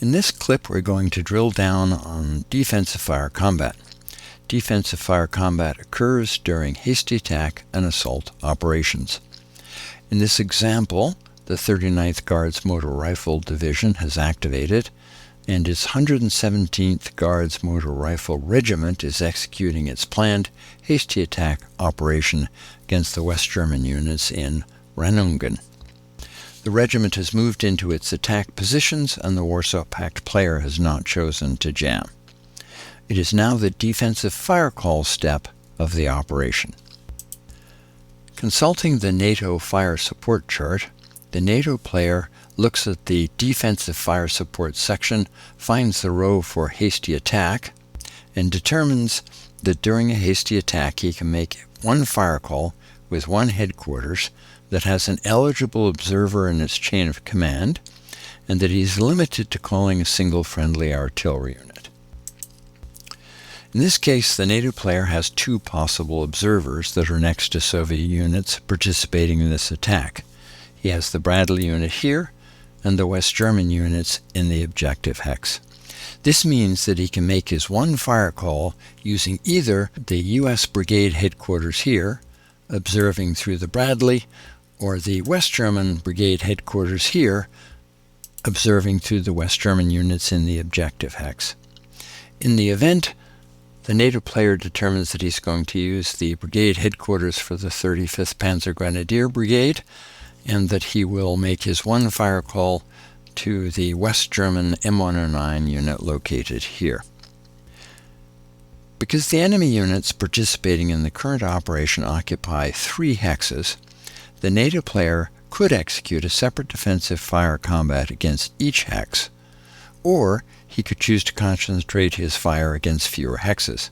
In this clip, we're going to drill down on defensive fire combat. Defensive fire combat occurs during hasty attack and assault operations. In this example, the 39th Guards Motor Rifle Division has activated, and its 117th Guards Motor Rifle Regiment is executing its planned hasty attack operation against the West German units in Rheinungen. The regiment has moved into its attack positions, and the Warsaw Pact player has not chosen to jam. It is now the defensive fire call step of the operation. Consulting the NATO fire support chart, the NATO player looks at the defensive fire support section, finds the row for hasty attack, and determines that during a hasty attack he can make one fire call with one headquarters that has an eligible observer in its chain of command, and that he is limited to calling a single friendly artillery unit. In this case, the NATO player has two possible observers that are next to Soviet units participating in this attack. He has the Bradley unit here and the West German units in the objective hex. This means that he can make his one fire call using either the U.S. Brigade headquarters here, observing through the Bradley, or the West German Brigade headquarters here, observing through the West German units in the objective hex. In the event, the NATO player determines that he's going to use the brigade headquarters for the 35th Panzer Grenadier Brigade, and that he will make his one fire call to the West German M109 unit located here. Because the enemy units participating in the current operation occupy 3 hexes, the NATO player could execute a separate defensive fire combat against each hex, or he could choose to concentrate his fire against fewer hexes.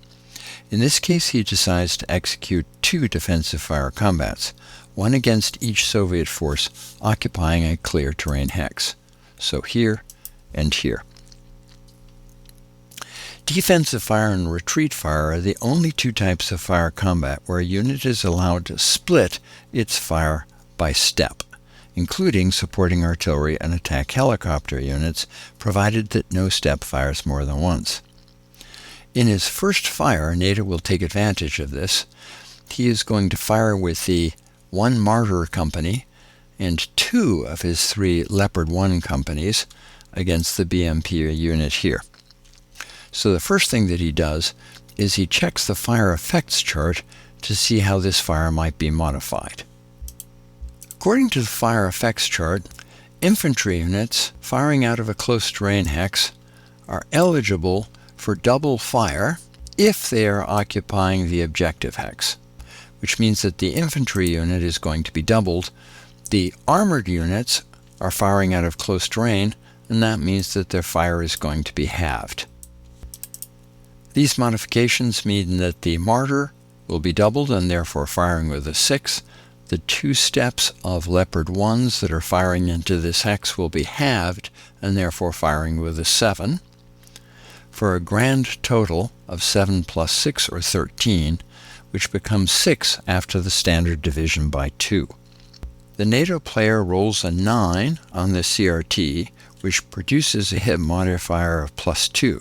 In this case, he decides to execute 2 defensive fire combats, one against each Soviet force occupying a clear terrain hex, so here and here. Defensive fire and retreat fire are the only 2 types of fire combat where a unit is allowed to split its fire by step, including supporting artillery and attack helicopter units, provided that no step fires more than once. In his first fire, NATO will take advantage of this. He is going to fire with the 1 Martyr company and 2 of his 3 Leopard 1 companies against the BMP unit here. So the first thing that he does is he checks the fire effects chart to see how this fire might be modified. According to the fire effects chart, infantry units firing out of a close terrain hex are eligible for double fire if they are occupying the objective hex, which means that the infantry unit is going to be doubled. The armored units are firing out of close terrain, and that means that their fire is going to be halved. These modifications mean that the Martyr will be doubled and therefore firing with a 6. The 2 steps of Leopard 1s that are firing into this hex will be halved and therefore firing with a 7, for a grand total of 7 plus 6, or 13, which becomes 6 after the standard division by 2. The NATO player rolls a 9 on the CRT, which produces a hit modifier of plus 2.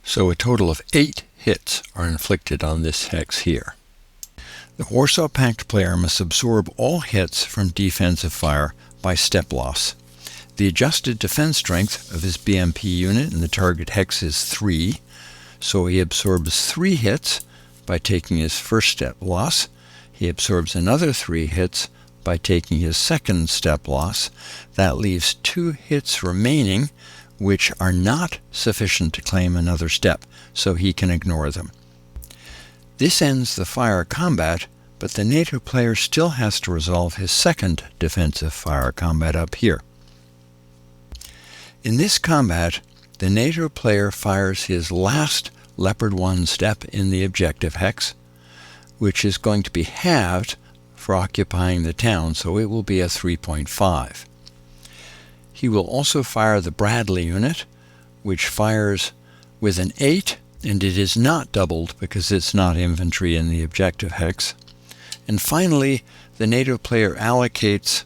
So a total of 8 hits are inflicted on this hex here. The Warsaw Pact player must absorb all hits from defensive fire by step loss. The adjusted defense strength of his BMP unit in the target hex is 3, so he absorbs 3 hits by taking his first step loss. He absorbs another 3 hits by taking his second step loss. That leaves 2 hits remaining, which are not sufficient to claim another step, so he can ignore them. This ends the fire combat, but the NATO player still has to resolve his second defensive fire combat up here. In this combat, the NATO player fires his last Leopard 1 step in the objective hex, which is going to be halved for occupying the town, so it will be a 3.5. He will also fire the Bradley unit, which fires with an 8, and it is not doubled because it's not infantry in the objective hex. And finally, the NATO player allocates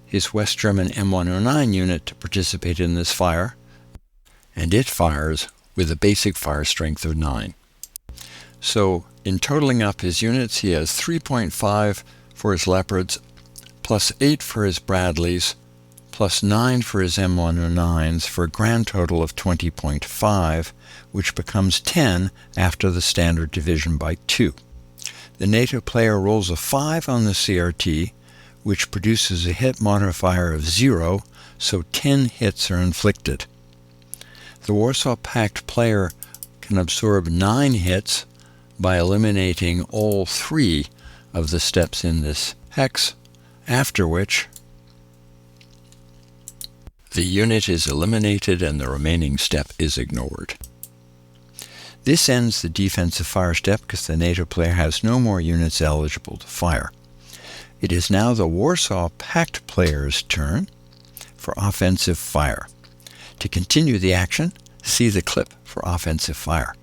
his West German M109 unit to participate in this fire, and it fires with a basic fire strength of 9. So in totaling up his units, he has 3.5 for his Leopards, plus 8 for his Bradleys, plus 9 for his M109s, for a grand total of 20.5, which becomes 10 after the standard division by 2. The NATO player rolls a 5 on the CRT, which produces a hit modifier of 0, so 10 hits are inflicted. The Warsaw Pact player can absorb 9 hits by eliminating all 3 of the steps in this hex, after which the unit is eliminated and the remaining step is ignored. This ends the defensive fire step because the NATO player has no more units eligible to fire. It is now the Warsaw Pact player's turn for offensive fire. To continue the action, see the clip for offensive fire.